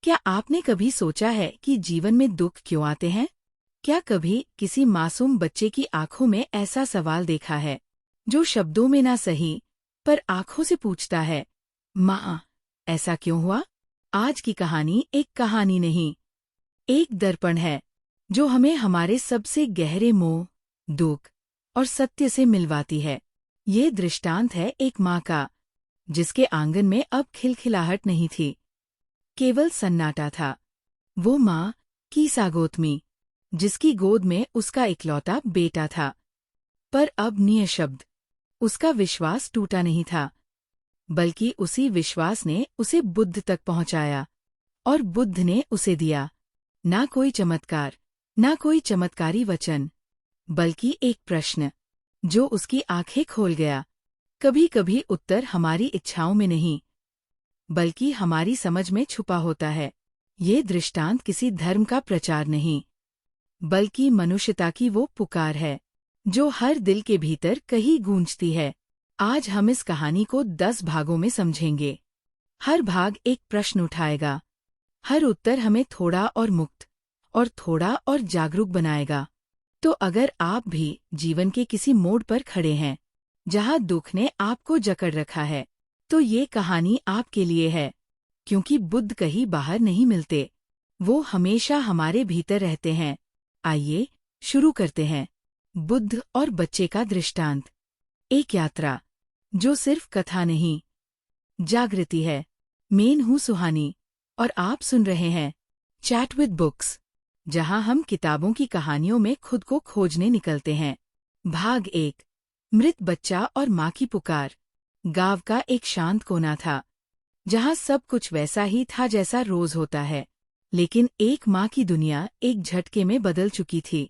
क्या आपने कभी सोचा है कि जीवन में दुख क्यों आते हैं? क्या कभी किसी मासूम बच्चे की आंखों में ऐसा सवाल देखा है, जो शब्दों में ना सही, पर आंखों से पूछता है, माँ, ऐसा क्यों हुआ? आज की कहानी एक कहानी नहीं, एक दर्पण है, जो हमें हमारे सबसे गहरे मोह, दुख और सत्य से मिलवाती है। ये दृष्टांत है एक माँ का, जिसके आंगन में अब खिलखिलाहट नहीं थी, केवल सन्नाटा था। वो माँ कीसा गौतमी, जिसकी गोद में उसका इकलौता बेटा था, पर अब निःशब्द। उसका विश्वास टूटा नहीं था, बल्कि उसी विश्वास ने उसे बुद्ध तक पहुंचाया। और बुद्ध ने उसे दिया ना कोई चमत्कार, ना कोई चमत्कारी वचन, बल्कि एक प्रश्न, जो उसकी आंखें खोल गया। कभी कभी उत्तर हमारी इच्छाओं में नहीं, बल्कि हमारी समझ में छुपा होता है। ये दृष्टांत किसी धर्म का प्रचार नहीं, बल्कि मनुष्यता की वो पुकार है, जो हर दिल के भीतर कहीं गूंजती है। आज हम इस कहानी को 10 भागों में समझेंगे। हर भाग एक प्रश्न उठाएगा, हर उत्तर हमें थोड़ा और मुक्त और थोड़ा और जागरूक बनाएगा। तो अगर आप भी जीवन के किसी मोड़ पर खड़े हैं, जहां दुख ने आपको जकड़ रखा है, तो ये कहानी आपके लिए है। क्योंकि बुद्ध कहीं बाहर नहीं मिलते, वो हमेशा हमारे भीतर रहते हैं। आइए शुरू करते हैं। बुद्ध और बच्चे का दृष्टांत। एक यात्रा, जो सिर्फ कथा नहीं, जागृति है। मैं हूँ सुहानी, और आप सुन रहे हैं चैट विद बुक्स, जहां हम किताबों की कहानियों में खुद को खोजने निकलते हैं। भाग 1, मृत बच्चा और माँ की पुकार। गांव का एक शांत कोना था, जहां सब कुछ वैसा ही था जैसा रोज होता है, लेकिन एक माँ की दुनिया एक झटके में बदल चुकी थी।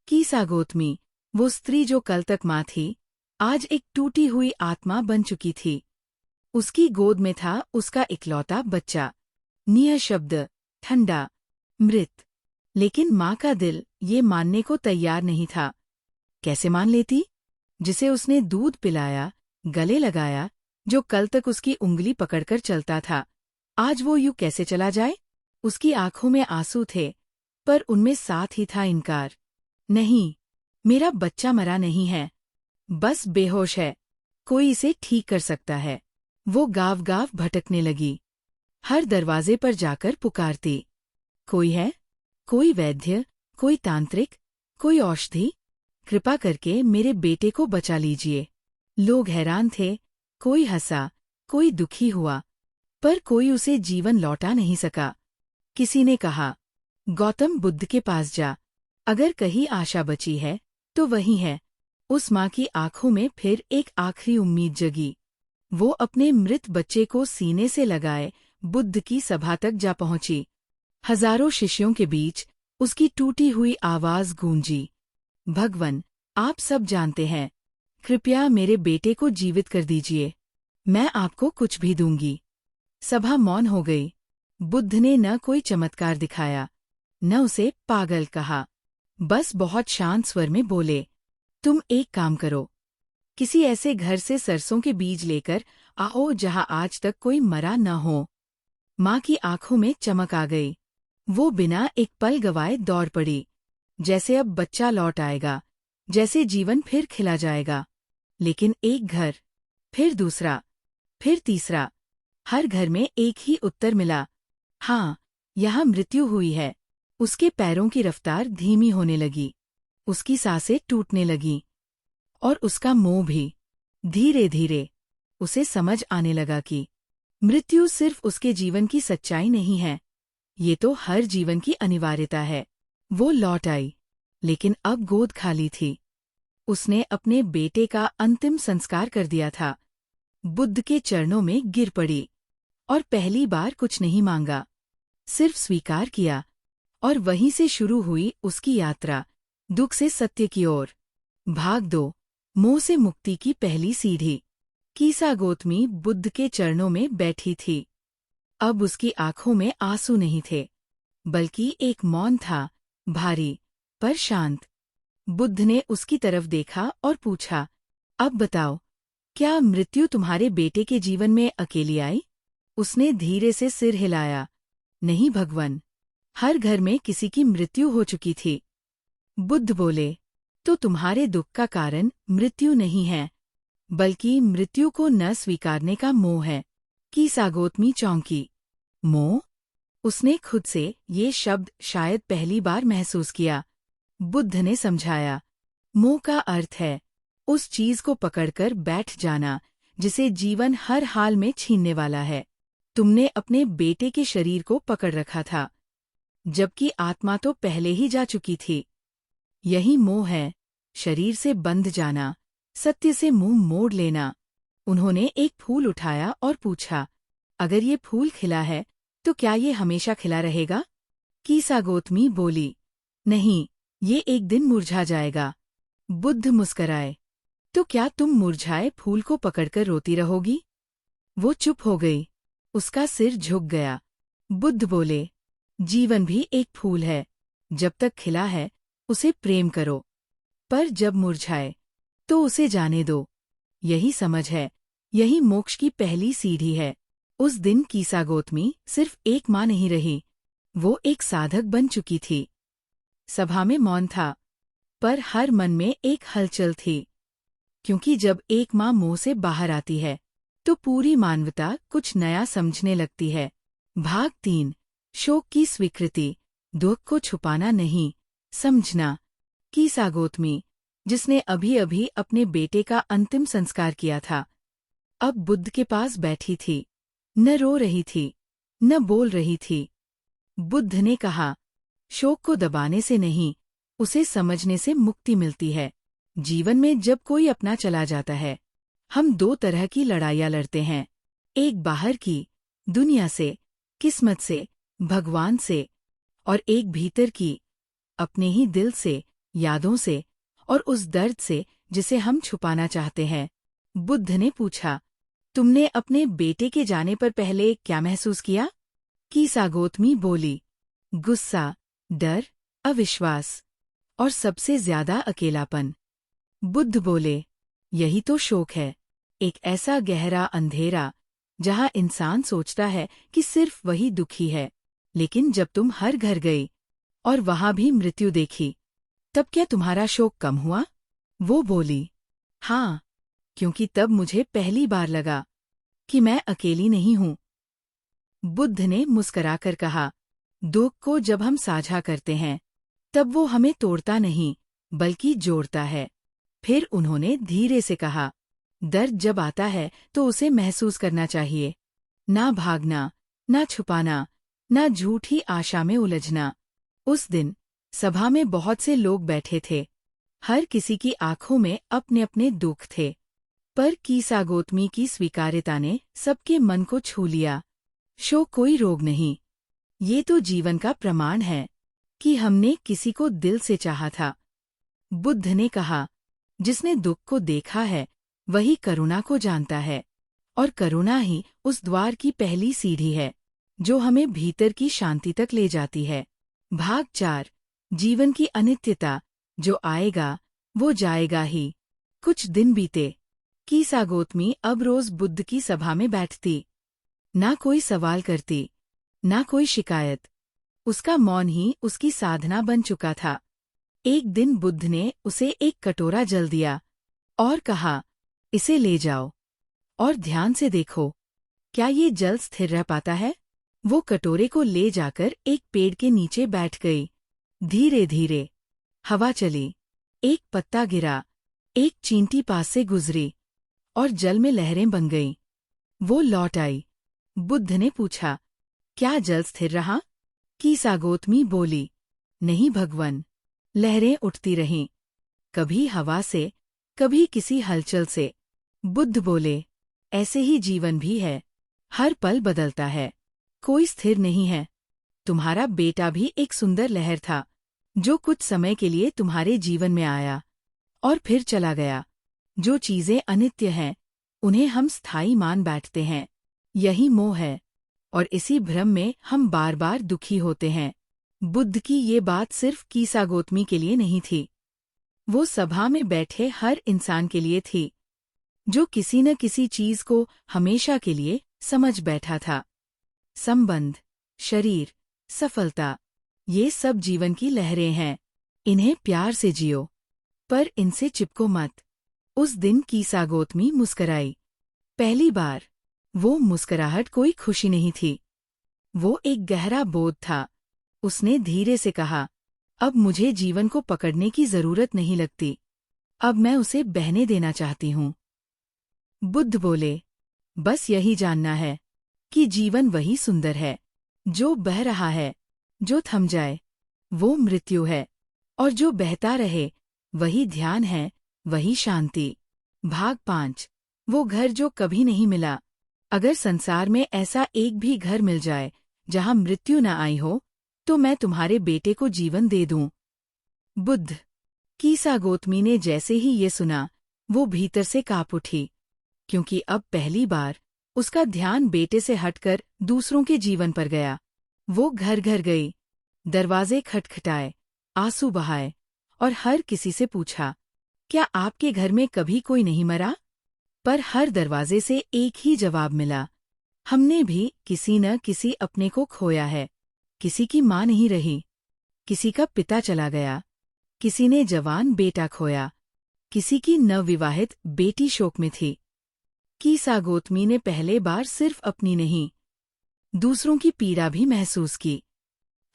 कीसा गौतमी, वो स्त्री जो कल तक माँ थी, आज एक टूटी हुई आत्मा बन चुकी थी। उसकी गोद में था उसका इकलौता बच्चा, निःशब्द, ठंडा, मृत। लेकिन माँ का दिल ये मानने को तैयार नहीं था। कैसे मान लेती? जिसे उसने दूध पिलाया, गले लगाया, जो कल तक उसकी उंगली पकड़कर चलता था, आज वो यूं कैसे चला जाए? उसकी आंखों में आंसू थे, पर उनमें साथ ही था इनकार। नहीं, मेरा बच्चा मरा नहीं है, बस बेहोश है। कोई इसे ठीक कर सकता है। वो गाँव-गाँव भटकने लगी, हर दरवाजे पर जाकर पुकारती, कोई है? कोई वैद्य, कोई तांत्रिक, कोई औषधि? कृपा करके मेरे बेटे को बचा लीजिए। लोग हैरान थे, कोई हंसा, कोई दुखी हुआ, पर कोई उसे जीवन लौटा नहीं सका। किसी ने कहा, गौतम बुद्ध के पास जा, अगर कहीं आशा बची है, तो वही है। उस माँ की आंखों में फिर एक आखिरी उम्मीद जगी। वो अपने मृत बच्चे को सीने से लगाए बुद्ध की सभा तक जा पहुंची। हजारों शिष्यों के बीच उसकी टूटी हुई आवाज गूंजी, भगवन, आप सब जानते हैं, कृपया मेरे बेटे को जीवित कर दीजिए, मैं आपको कुछ भी दूंगी। सभा मौन हो गई। बुद्ध ने न कोई चमत्कार दिखाया, न उसे पागल कहा, बस बहुत शांत स्वर में बोले, तुम एक काम करो, किसी ऐसे घर से सरसों के बीज लेकर आओ जहां आज तक कोई मरा न हो। माँ की आंखों में चमक आ गई। वो बिना एक पल गवाए दौड़ पड़ी, जैसे अब बच्चा लौट आएगा, जैसे जीवन फिर खिला जाएगा। लेकिन एक घर, फिर दूसरा, फिर तीसरा, हर घर में एक ही उत्तर मिला, हाँ, यहाँ मृत्यु हुई है। उसके पैरों की रफ्तार धीमी होने लगी, उसकी सांसें टूटने लगीं, और उसका मोह भी। धीरे धीरे उसे समझ आने लगा कि मृत्यु सिर्फ उसके जीवन की सच्चाई नहीं है, ये तो हर जीवन की अनिवार्यता है। वो लौट आई, लेकिन अब गोद खाली थी। उसने अपने बेटे का अंतिम संस्कार कर दिया था। बुद्ध के चरणों में गिर पड़ी, और पहली बार कुछ नहीं मांगा, सिर्फ स्वीकार किया। और वहीं से शुरू हुई उसकी यात्रा, दुख से सत्य की ओर। भाग 2, मोह से मुक्ति की पहली सीढ़ी। कीसा गौतमी बुद्ध के चरणों में बैठी थी। अब उसकी आंखों में आंसू नहीं थे, बल्कि एक मौन था, भारी पर शांत। बुद्ध ने उसकी तरफ देखा और पूछा, अब बताओ, क्या मृत्यु तुम्हारे बेटे के जीवन में अकेली आई? उसने धीरे से सिर हिलाया, नहीं भगवन, हर घर में किसी की मृत्यु हो चुकी थी। बुद्ध बोले, तो तुम्हारे दुख का कारण मृत्यु नहीं है, बल्कि मृत्यु को न स्वीकारने का मोह है। कीसागोतमी चौंकी। मोह? उसने खुद से ये शब्द शायद पहली बार महसूस किया। बुद्ध ने समझाया, मोह का अर्थ है उस चीज को पकड़कर बैठ जाना जिसे जीवन हर हाल में छीनने वाला है। तुमने अपने बेटे के शरीर को पकड़ रखा था, जबकि आत्मा तो पहले ही जा चुकी थी। यही मोह है, शरीर से बंध जाना, सत्य से मुंह मोड़ लेना। उन्होंने एक फूल उठाया और पूछा, अगर ये फूल खिला है तो क्या ये हमेशा खिला रहेगा? कीसागोतमी बोली, नहीं, ये एक दिन मुरझा जाएगा। बुद्ध मुस्कराए, तो क्या तुम मुरझाए फूल को पकड़कर रोती रहोगी? वो चुप हो गई, उसका सिर झुक गया। बुद्ध बोले, जीवन भी एक फूल है, जब तक खिला है उसे प्रेम करो, पर जब मुरझाए तो उसे जाने दो। यही समझ है, यही मोक्ष की पहली सीढ़ी है। उस दिन कीसागोतमी सिर्फ एक माँ नहीं रही, वो एक साधक बन चुकी थी। सभा में मौन था, पर हर मन में एक हलचल थी, क्योंकि जब एक माँ मुंह से बाहर आती है तो पूरी मानवता कुछ नया समझने लगती है। भाग 3, शोक की स्वीकृति, दुख को छुपाना नहीं, समझना। कीसागोतमी, जिसने अभी अभी अपने बेटे का अंतिम संस्कार किया था, अब बुद्ध के पास बैठी थी, न रो रही थी, न बोल रही थी। बुद्ध ने कहा, शोक को दबाने से नहीं, उसे समझने से मुक्ति मिलती है। जीवन में जब कोई अपना चला जाता है, हम दो तरह की लड़ाइयाँ लड़ते हैं। एक बाहर की, दुनिया से, किस्मत से, भगवान से, और एक भीतर की, अपने ही दिल से, यादों से, और उस दर्द से जिसे हम छुपाना चाहते हैं। बुद्ध ने पूछा, तुमने अपने बेटे के जाने पर पहले क्या महसूस किया? कीसागोतमी बोली, गुस्सा, डर, अविश्वास और सबसे ज्यादा अकेलापन। बुद्ध बोले, यही तो शोक है, एक ऐसा गहरा अंधेरा जहाँ इंसान सोचता है कि सिर्फ वही दुखी है। लेकिन जब तुम हर घर गई और वहां भी मृत्यु देखी, तब क्या तुम्हारा शोक कम हुआ? वो बोली, हाँ, क्योंकि तब मुझे पहली बार लगा कि मैं अकेली नहीं हूँ। बुद्ध ने मुस्कराकर कहा, दुख को जब हम साझा करते हैं, तब वो हमें तोड़ता नहीं, बल्कि जोड़ता है। फिर उन्होंने धीरे से कहा, दर्द जब आता है तो उसे महसूस करना चाहिए, ना भागना, ना छुपाना, ना झूठी आशा में उलझना। उस दिन सभा में बहुत से लोग बैठे थे, हर किसी की आंखों में अपने अपने दुख थे, पर कीसागोतमी की स्वीकार्यता ने सबके मन को छू लिया। शोक कोई रोग नहीं, ये तो जीवन का प्रमाण है कि हमने किसी को दिल से चाहा था। बुद्ध ने कहा, जिसने दुख को देखा है वही करुणा को जानता है, और करुणा ही उस द्वार की पहली सीढ़ी है जो हमें भीतर की शांति तक ले जाती है। भाग 4, जीवन की अनित्यता, जो आएगा वो जाएगा ही। कुछ दिन बीते। कीसागोतमी अब रोज बुद्ध की सभा में बैठती, ना कोई सवाल करती, ना कोई शिकायत। उसका मौन ही उसकी साधना बन चुका था। एक दिन बुद्ध ने उसे एक कटोरा जल दिया और कहा, इसे ले जाओ और ध्यान से देखो, क्या ये जल स्थिर रह पाता है? वो कटोरे को ले जाकर एक पेड़ के नीचे बैठ गई। धीरे धीरे हवा चली, एक पत्ता गिरा, एक चींटी पास से गुजरी और जल में लहरें बन गईं। वो लौट आई। बुद्ध ने पूछा, क्या जल स्थिर रहा? कीसागोतमी बोली, नहीं भगवन, लहरें उठती रहीं, कभी हवा से, कभी किसी हलचल से। बुद्ध बोले, ऐसे ही जीवन भी है, हर पल बदलता है, कोई स्थिर नहीं है। तुम्हारा बेटा भी एक सुंदर लहर था, जो कुछ समय के लिए तुम्हारे जीवन में आया और फिर चला गया। जो चीजें अनित्य हैं, उन्हें हम स्थायी मान बैठते हैं। यही मोह है, और इसी भ्रम में हम बार बार दुखी होते हैं। बुद्ध की ये बात सिर्फ कीसागोतमी के लिए नहीं थी, वो सभा में बैठे हर इंसान के लिए थी, जो किसी न किसी चीज को हमेशा के लिए समझ बैठा था। संबंध, शरीर, सफलता, ये सब जीवन की लहरें हैं। इन्हें प्यार से जियो, पर इनसे चिपको मत। उस दिन कीसा गौतमी मुस्कराई। पहली बार। वो मुस्कराहट कोई खुशी नहीं थी, वो एक गहरा बोध था। उसने धीरे से कहा, अब मुझे जीवन को पकड़ने की जरूरत नहीं लगती, अब मैं उसे बहने देना चाहती हूँ। बुद्ध बोले, बस यही जानना है कि जीवन वही सुंदर है जो बह रहा है। जो थम जाए वो मृत्यु है, और जो बहता रहे वही ध्यान है, वही शांति। भाग 5। वो घर जो कभी नहीं मिला। अगर संसार में ऐसा एक भी घर मिल जाए जहां मृत्यु न आई हो, तो मैं तुम्हारे बेटे को जीवन दे दूं। बुद्ध। कीसा गौतमी ने जैसे ही ये सुना, वो भीतर से कांप उठी, क्योंकि अब पहली बार उसका ध्यान बेटे से हटकर दूसरों के जीवन पर गया। वो घर घर गई, दरवाजे खटखटाए, आंसू बहाए, और हर किसी से पूछा, क्या आपके घर में कभी कोई नहीं मरा? पर हर दरवाजे से एक ही जवाब मिला, हमने भी किसी न किसी अपने को खोया है। किसी की माँ नहीं रही, किसी का पिता चला गया, किसी ने जवान बेटा खोया, किसी की नवविवाहित बेटी शोक में थी। कीसा गौतमी ने पहले बार सिर्फ अपनी नहीं, दूसरों की पीड़ा भी महसूस की।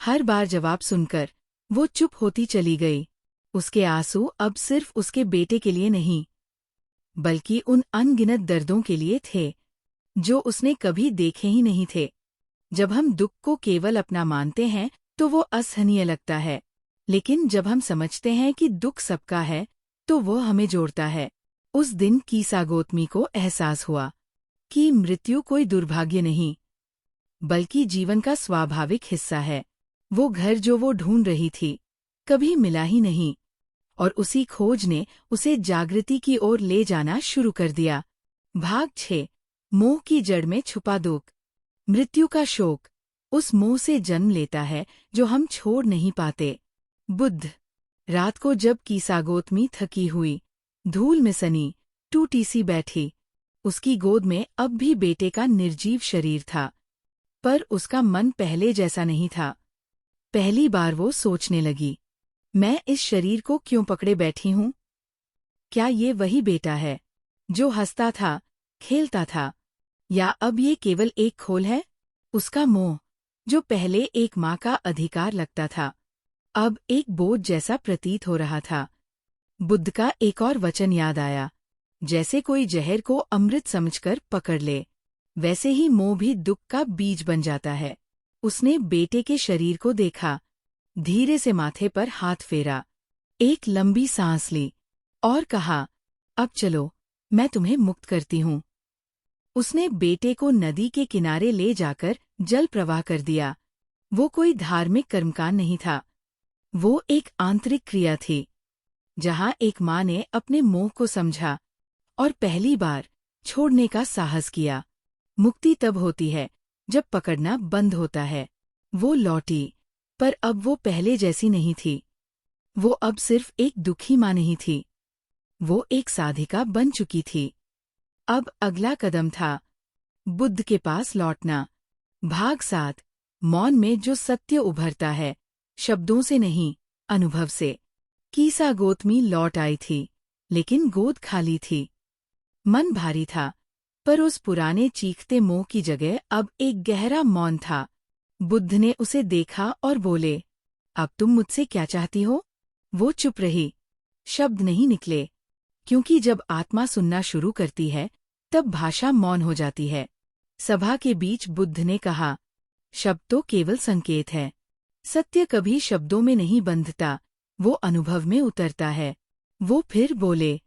हर बार जवाब सुनकर वो चुप होती चली गई। उसके आंसू अब सिर्फ उसके बेटे के लिए नहीं, बल्कि उन अनगिनत दर्दों के लिए थे जो उसने कभी देखे ही नहीं थे। जब हम दुख को केवल अपना मानते हैं तो वो असहनीय लगता है, लेकिन जब हम समझते हैं कि दुख सबका है तो वो हमें जोड़ता है। उस दिन कीसा गौतमी को एहसास हुआ कि मृत्यु कोई दुर्भाग्य नहीं, बल्कि जीवन का स्वाभाविक हिस्सा है। वो घर जो वो ढूंढ रही थी कभी मिला ही नहीं, और उसी खोज ने उसे जागृति की ओर ले जाना शुरू कर दिया। भाग 6। मोह की जड़ में छुपा दुख। मृत्यु का शोक उस मोह से जन्म लेता है जो हम छोड़ नहीं पाते। बुद्ध। रात को जब कीसा गौतमी थकी हुई, धूल में सनी, टूटी सी बैठी, उसकी गोद में अब भी बेटे का निर्जीव शरीर था, पर उसका मन पहले जैसा नहीं था। पहली बार वो सोचने लगी, मैं इस शरीर को क्यों पकड़े बैठी हूँ? क्या ये वही बेटा है जो हंसता था, खेलता था, या अब ये केवल एक खोल है? उसका मोह, जो पहले एक माँ का अधिकार लगता था, अब एक बोझ जैसा प्रतीत हो रहा था। बुद्ध का एक और वचन याद आया, जैसे कोई जहर को अमृत समझकर पकड़ ले, वैसे ही मोह भी दुख का बीज बन जाता है। उसने बेटे के शरीर को देखा, धीरे से माथे पर हाथ फेरा, एक लंबी सांस ली, और कहा, अब चलो, मैं तुम्हें मुक्त करती हूँ। उसने बेटे को नदी के किनारे ले जाकर जल प्रवाह कर दिया। वो कोई धार्मिक कर्मकांड नहीं था, वो एक आंतरिक क्रिया थी, जहाँ एक माँ ने अपने मोह को समझा और पहली बार छोड़ने का साहस किया। मुक्ति तब होती है जब पकड़ना बंद होता है। वो लौटी, पर अब वो पहले जैसी नहीं थी। वो अब सिर्फ एक दुखी माँ नहीं थी, वो एक साधिका बन चुकी थी। अब अगला कदम था बुद्ध के पास लौटना। भाग 7। मौन में जो सत्य उभरता है, शब्दों से नहीं, अनुभव से। कीसा गौतमी लौट आई थी, लेकिन गोद खाली थी। मन भारी था, पर उस पुराने चीखते मोह की जगह अब एक गहरा मौन था। बुद्ध ने उसे देखा और बोले, अब तुम मुझसे क्या चाहती हो? वो चुप रही, शब्द नहीं निकले, क्योंकि जब आत्मा सुनना शुरू करती है तब भाषा मौन हो जाती है। सभा के बीच बुद्ध ने कहा, शब्द तो केवल संकेत है, सत्य कभी शब्दों में नहीं बंधता, वो अनुभव में उतरता है। वो फिर बोले,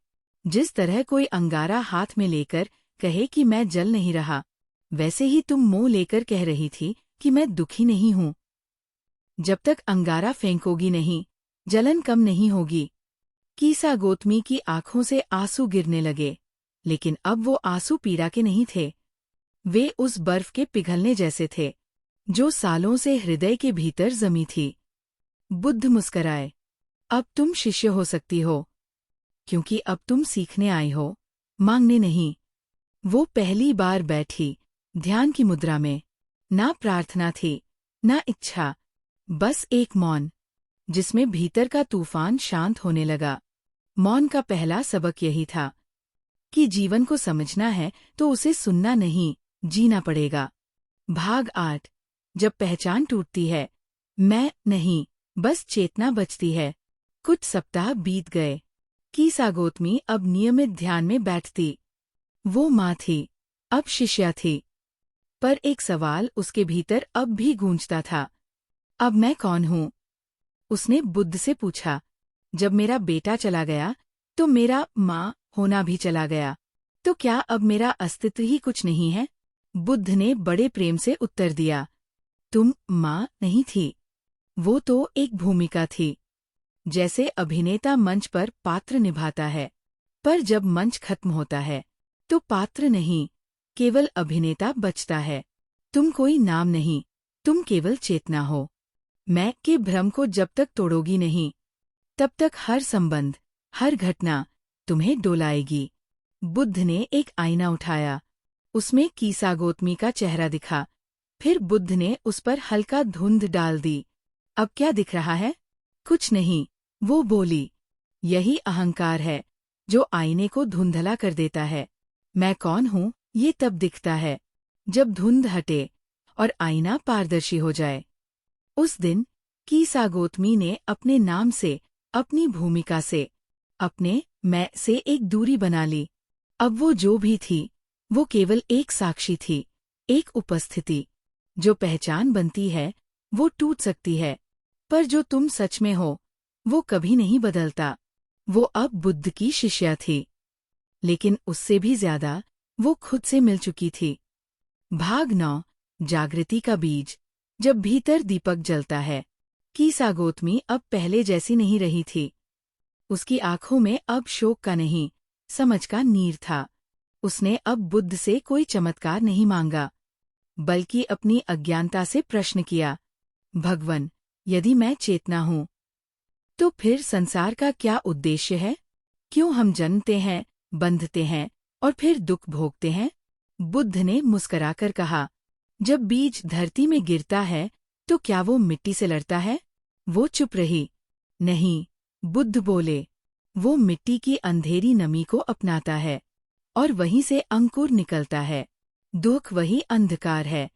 जिस तरह कोई अंगारा हाथ में लेकर कहे कि मैं जल नहीं रहा, वैसे ही तुम मोह लेकर कह रही थी कि मैं दुखी नहीं हूँ। जब तक अंगारा फेंकोगी नहीं, जलन कम नहीं होगी। कीसा गौतमी की आंखों से आंसू गिरने लगे, लेकिन अब वो आंसू पीड़ा के नहीं थे, वे उस बर्फ के पिघलने जैसे थे जो सालों से हृदय के भीतर जमी थी। बुद्ध मुस्कराए, अब तुम शिष्य हो सकती हो, क्योंकि अब तुम सीखने आई हो, मांगने नहीं। वो पहली बार बैठी, ध्यान की मुद्रा में। ना प्रार्थना थी, ना इच्छा, बस एक मौन, जिसमें भीतर का तूफान शांत होने लगा। मौन का पहला सबक यही था कि जीवन को समझना है तो उसे सुनना नहीं, जीना पड़ेगा। भाग 8। जब पहचान टूटती है। मैं नहीं, बस चेतना बचती है। कुछ सप्ताह बीत गए। कीसा गौतमी अब नियमित ध्यान में बैठती। वो माँ थी, अब शिष्या थी। पर एक सवाल उसके भीतर अब भी गूंजता था। अब मैं कौन हूँ? उसने बुद्ध से पूछा। जब मेरा बेटा चला गया, तो मेरा माँ होना भी चला गया। तो क्या अब मेरा अस्तित्व ही कुछ नहीं है? बुद्ध ने बड़े प्रेम से उत्तर दिया। तुम माँ नहीं थी। वो तो एक भूमिका थी। जैसे अभिनेता मंच पर पात्र निभाता है। पर जब मंच खत्म होता है, तो पात्र नहीं, केवल अभिनेता बचता है। तुम कोई नाम नहीं, तुम केवल चेतना हो। मैं के भ्रम को जब तक तोड़ोगी नहीं, तब तक हर संबंध, हर घटना तुम्हें डोलाएगी। बुद्ध ने एक आईना उठाया। उसमें कीसा गौतमी का चेहरा दिखा। फिर बुद्ध ने उस पर हल्का धुंध डाल दी। अब क्या दिख रहा है? कुछ नहीं, वो बोली। यही अहंकार है, जो आईने को धुंधला कर देता है। मैं कौन हूँ, ये तब दिखता है, जब धुंध हटे और आईना पारदर्शी हो जाए। उस दिन कीसा गौतमी ने अपने नाम से, अपनी भूमिका से, अपने मैं से एक दूरी बना ली। अब वो जो भी थी, वो केवल एक साक्षी थी, एक उपस्थिति। जो पहचान बनती है, वो टूट सकती है, पर जो तुम सच में हो, वो कभी नहीं बदलता। वो अब बुद्ध की शिष्या थी, लेकिन उससे भी ज्यादा वो खुद से मिल चुकी थी। भाग 9। जागृति का बीज। जब भीतर दीपक जलता है। कीसा गौतमी अब पहले जैसी नहीं रही थी। उसकी आंखों में अब शोक का नहीं, समझ का नीर था। उसने अब बुद्ध से कोई चमत्कार नहीं मांगा, बल्कि अपनी अज्ञानता से प्रश्न किया, भगवन, यदि मैं चेतना हूँ, तो फिर संसार का क्या उद्देश्य है? क्यों हम जन्मते हैं, बंधते हैं और फिर दुख भोगते हैं? बुद्ध ने मुस्कराकर कहा, जब बीज धरती में गिरता है, तो क्या वो मिट्टी से लड़ता है? वो चुप रही। नहीं, बुद्ध बोले, वो मिट्टी की अंधेरी नमी को अपनाता है, और वहीं से अंकुर निकलता है। दुख वही अंधकार है,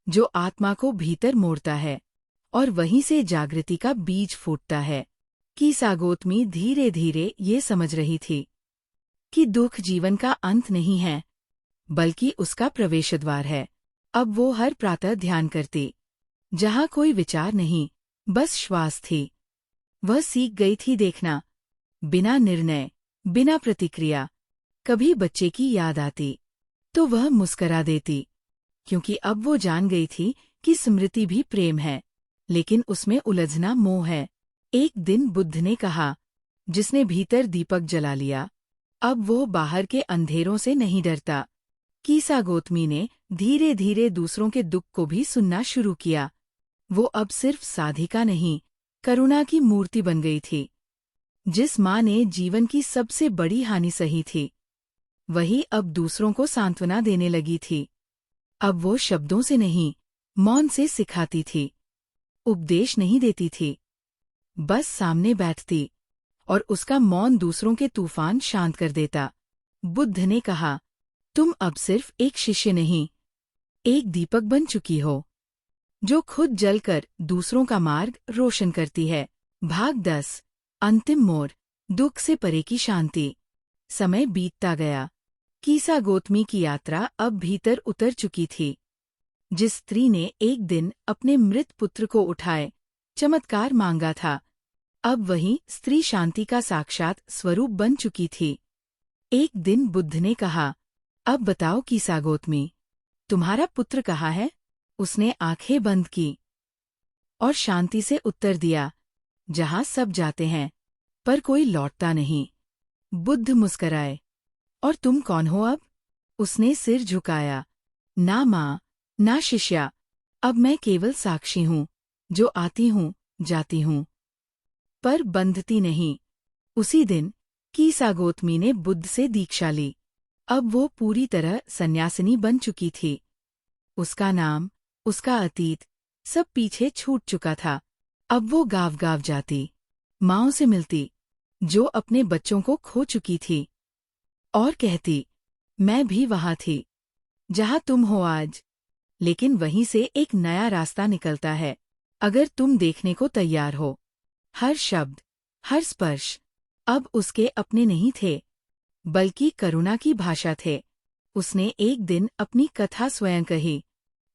जो आत्मा को भीतर मोड़ता है, और वहीं से जागृति का बीज फूटता है। कीसा गौतमी धीरे धीरे ये समझ रही थी कि दुख जीवन का अंत नहीं है, बल्कि उसका प्रवेश द्वार है। अब वो हर प्रातः ध्यान करती, जहाँ कोई विचार नहीं, बस श्वास थी। वह सीख गई थी देखना, बिना निर्णय, बिना प्रतिक्रिया। कभी बच्चे की याद आती, तो वह मुस्करा देती, क्योंकि अब वो जान गई थी कि स्मृति भी प्रेम है, लेकिन उसमें उलझना मोह है। एक दिन बुद्ध ने कहा, जिसने भीतर दीपक जला लिया, अब वो बाहर के अंधेरों से नहीं डरता। कीसा गौतमी ने धीरे धीरे दूसरों के दुख को भी सुनना शुरू किया। वो अब सिर्फ साधिका नहीं, करुणा की मूर्ति बन गई थी। जिस माँ ने जीवन की सबसे बड़ी हानि सही थी, वही अब दूसरों को सांत्वना देने लगी थी। अब वो शब्दों से नहीं, मौन से सिखाती थी। उपदेश नहीं देती थी, बस सामने बैठती, और उसका मौन दूसरों के तूफान शांत कर देता। बुद्ध ने कहा, तुम अब सिर्फ एक शिष्य नहीं, एक दीपक बन चुकी हो, जो खुद जलकर दूसरों का मार्ग रोशन करती है। भाग 10। अंतिम मोड़। दुख से परे की शांति। समय बीतता गया। कीसा गौतमी की यात्रा अब भीतर उतर चुकी थी। जिस स्त्री ने एक दिन अपने मृत पुत्र को उठाए चमत्कार मांगा था, अब वही स्त्री शांति का साक्षात स्वरूप बन चुकी थी। एक दिन बुद्ध ने कहा, अब बताओ कीसा गौतमी, तुम्हारा पुत्र कहाँ है? उसने आंखें बंद की और शांति से उत्तर दिया, जहाँ सब जाते हैं, पर कोई लौटता नहीं। बुद्ध मुस्कराए, और तुम कौन हो अब? उसने सिर झुकाया, ना माँ, ना शिष्या, अब मैं केवल साक्षी हूँ, जो आती हूँ, जाती हूँ, पर बंधती नहीं। उसी दिन कीसा गौतमी ने बुद्ध से दीक्षा ली। अब वो पूरी तरह सन्यासिनी बन चुकी थी। उसका नाम, उसका अतीत, सब पीछे छूट चुका था। अब वो गाँव गाँव जाती, माँओं से मिलती, जो अपने बच्चों को खो चुकी थी, और कहती, मैं भी वहाँ थी, जहाँ तुम हो आज। लेकिन वहीं से एक नया रास्ता निकलता है, अगर तुम देखने को तैयार हो। हर शब्द, हर स्पर्श अब उसके अपने नहीं थे, बल्कि करुणा की भाषा थे। उसने एक दिन अपनी कथा स्वयं कही,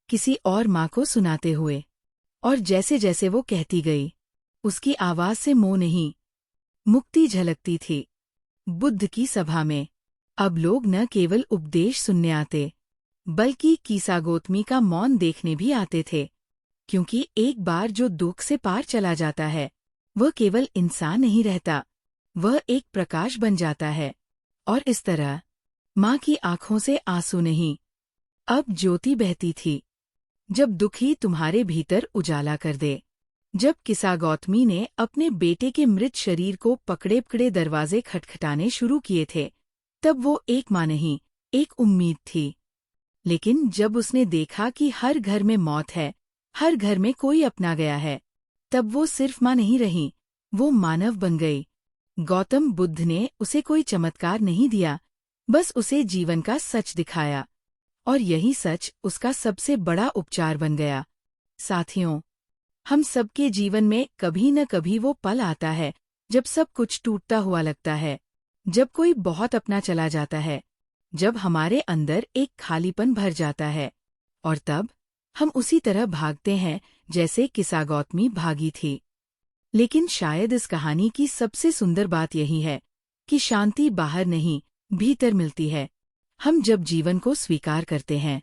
किसी और माँ को सुनाते हुए। और जैसे जैसे वो कहती गई, उसकी आवाज से मोह नहीं, मुक्ति झलकती थी। बुद्ध की सभा में अब लोग न केवल उपदेश सुनने आते, बल्कि कीसा गौतमी का मौन देखने भी आते थे। क्योंकि एक बार जो दुख से पार चला जाता है, वह केवल इंसान नहीं रहता, वह एक प्रकाश बन जाता है। और इस तरह माँ की आंखों से आंसू नहीं, अब ज्योति बहती थी। जब दुख ही तुम्हारे भीतर उजाला कर दे। जब किसा गौतमी ने अपने बेटे के मृत शरीर को पकड़े पकड़े दरवाजे खटखटाने शुरू किए थे, तब वो एक माँ नहीं, एक उम्मीद थी। लेकिन जब उसने देखा कि हर घर में मौत है, हर घर में कोई अपना गया है, तब वो सिर्फ माँ नहीं रही, वो मानव बन गई। गौतम बुद्ध ने उसे कोई चमत्कार नहीं दिया, बस उसे जीवन का सच दिखाया। और यही सच उसका सबसे बड़ा उपचार बन गया। साथियों, हम सबके जीवन में कभी न कभी वो पल आता है जब सब कुछ टूटता हुआ लगता है, जब कोई बहुत अपना चला जाता है, जब हमारे अंदर एक खालीपन भर जाता है। और तब हम उसी तरह भागते हैं जैसे किसा गौतमी भागी थी। लेकिन शायद इस कहानी की सबसे सुंदर बात यही है कि शांति बाहर नहीं, भीतर मिलती है। हम जब जीवन को स्वीकार करते हैं,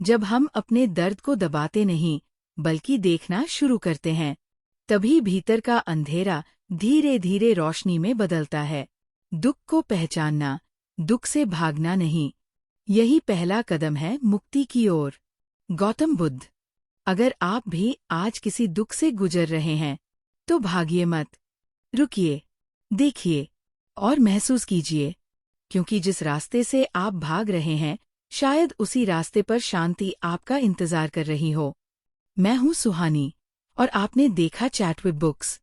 जब हम अपने दर्द को दबाते नहीं, बल्कि देखना शुरू करते हैं, तभी भीतर का अंधेरा धीरे धीरे रोशनी में बदलता है। दुख को पहचानना, दुख से भागना नहीं, यही पहला कदम है मुक्ति की ओर। गौतम बुद्ध, अगर आप भी आज किसी दुख से गुजर रहे हैं, तो भागिए मत, रुकिए, देखिए और महसूस कीजिए, क्योंकि जिस रास्ते से आप भाग रहे हैं, शायद उसी रास्ते पर शांति आपका इंतजार कर रही हो। मैं हूँ सुहानी, और आपने देखा चैटविद बुक्स।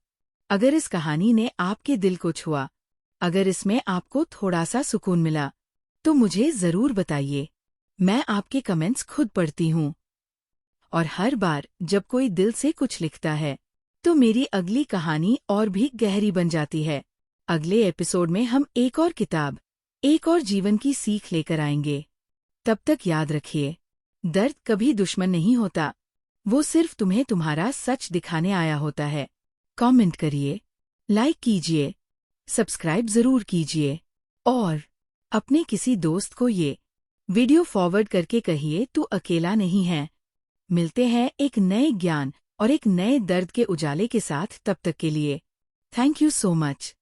अगर इस कहानी ने आपके दिल को छुआ, अगर इसमें आपको थोड़ा सा सुकून मिला, तो मुझे जरूर बताइए। मैं आपके कमेंट्स खुद पढ़ती हूँ। और हर बार जब कोई दिल से कुछ लिखता है, तो मेरी अगली कहानी और भी गहरी बन जाती है। अगले एपिसोड में हम एक और किताब, एक और जीवन की सीख लेकर आएंगे। तब तक याद रखिए, दर्द कभी दुश्मन नहीं होता, वो सिर्फ तुम्हें तुम्हारा सच दिखाने आया होता है। कमेंट करिए, लाइक कीजिए, सब्सक्राइब जरूर कीजिए, और अपने किसी दोस्त को ये वीडियो फॉरवर्ड करके कहिए तू अकेला नहीं है। मिलते हैं एक नए ज्ञान और एक नए दर्द के उजाले के साथ। तब तक के लिए थैंक यू सो मच।